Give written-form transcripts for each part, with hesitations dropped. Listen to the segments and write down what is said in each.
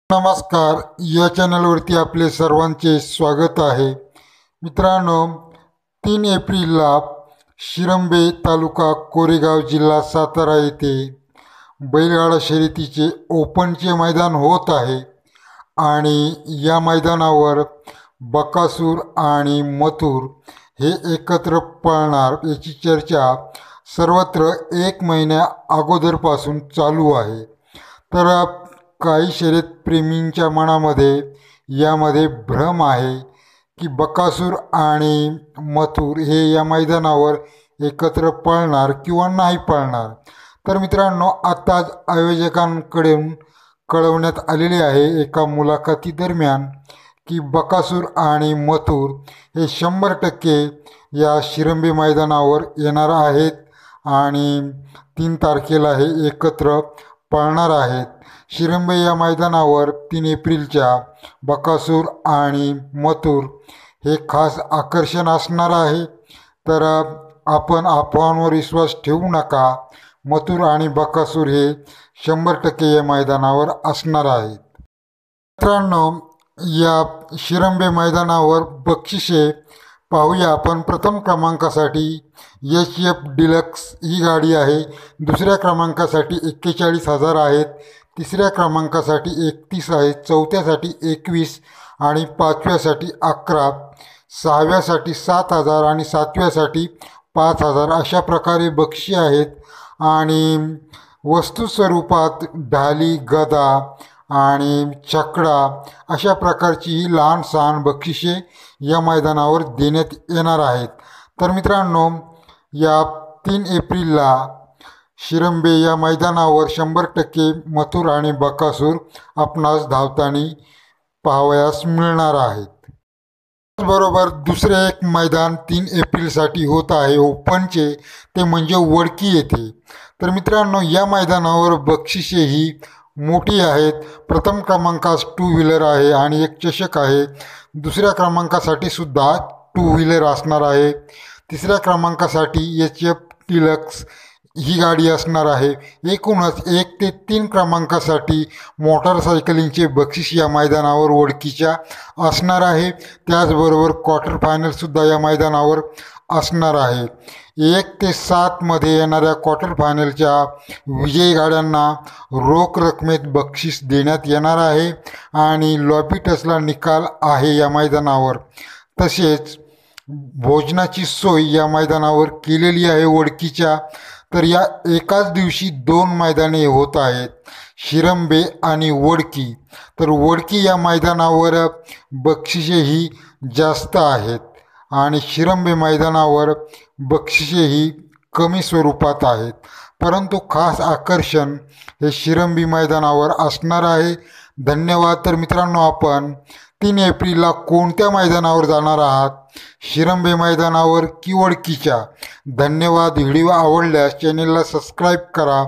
नमस्कार, या चॅनलवरती आपले सर्वांचे स्वागत आहे। मित्रांनो, 3 एप्रिलला शिरंबे तालुका कोरेगाव जिल्हा सातारा येथे बैलगाडा शर्यतीचे ओपनचे मैदान होत आहे आणि या मैदानावर बकासूर आणि मथुर हे एकत्र पळणार याची चर्चा सर्वत्र 1 महिन्या अगोदरपासून चालू आहे। तर काही शर्यत प्रेमींच्या मनामध्ये यामध्ये भ्रम आहे की बकासूर आणि मथुर हे या मैदानावर एकत्र पळणार किंवा नाही पळणार। तर मित्रांनो, आताच आयोजकांकडून कळवण्यात आलेले आहे एका मुलाखती दरम्यान की बकासूर आणि मथुर हे 100% या शिरंबे मैदानावर येणार आहेत आणि 3 तारखेला हे एकत्र पळणार आहेत। शिरंबे या मैदानावर 3 एप्रिलच्या बकासूर आणि मथुर हे खास आकर्षण असणार आहे। तर आपण अफवांवर विश्वास ठेवू नका। मथुर आणि बकासूर हे 100% या मैदानावर असणार आहेत। मित्रांनो, या शिरंबे मैदानावर बक्षिसे पाहूया आपण। प्रथम क्रमांकासाठी HF डिलक्स ही गाडी आहे। दुसऱ्या क्रमांकासाठी 41,000 आहेत। तिसऱ्या क्रमांकासाठी 31 आहेत। चौथ्यासाठी 21 आणि 5व्यासाठी 11, 6व्यासाठी 7,000 आणि 7व्यासाठी 5,000 अशा प्रकारे बक्षिसे आहेत। आणि वस्तू स्वरूपात ढाली, गदा आणि छकडा अशा प्रकारची ही लहान सहान बक्षिसे या मैदानावर देण्यात येणार आहेत। तर मित्रांनो, या 3 एप्रिलला शिरंबे या मैदानावर 100% मथुर आणि बकासूर आपणास धावताना पाहावयास मिळणार आहेत। त्याचबरोबर दुसरे एक मैदान 3 एप्रिलसाठी होत आहे ओपनचे, ते म्हणजे वडकी येथे। तर मित्रांनो, या मैदानावर बक्षिसे ही मोठी आहेत। प्रथम क्रमांकास 2 व्हीलर आहे आणि एक चषक आहे। दुसऱ्या क्रमांकासाठी सुद्धा 2 व्हीलर असणार आहे। तिसऱ्या क्रमांकासाठी HF डिलक्स ही गाडी असणार आहे। एकूणच 1 ते 3 क्रमांकासाठी मोटरसायकलींचे बक्षीस या मैदानावर वडकीच्या असणार आहे। त्याचबरोबर क्वार्टर फायनलसुद्धा या मैदानावर असणार आहे। 1 ते 7 मध्ये येणाऱ्या क्वार्टर फायनलच्या विजयी गाड्यांना रोख रकमेत बक्षीस देण्यात येणार आहे आणि लॉबी टचला निकाल आहे या मैदानावर। तसेच भोजनाची सोय या मैदानावर केलेली आहे वडकीच्या। तर या एकाच दिवशी 2 मैदाने होत आहेत, शिरंबे आणि वडकी। तर वडकी या मैदानावर बक्षिसेही जास्त आहेत आणि शिरंबे मैदानावर बक्षिसेही कमी स्वरूपात आहेत, परंतु खास आकर्षण हे शिरंबे मैदानावर असणार आहे। धन्यवाद। तर मित्रांनो, आपण 3 एप्रिलला कोणत्या मैदानावर जाणार आहात, शिरंबे मैदानावर की वडकीच्या? धन्यवाद। व्हिडिओ आवडल्यास चॅनेलला सबस्क्राईब करा।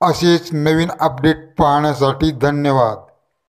असेच नवीन अपडेट पाहण्यासाठी धन्यवाद।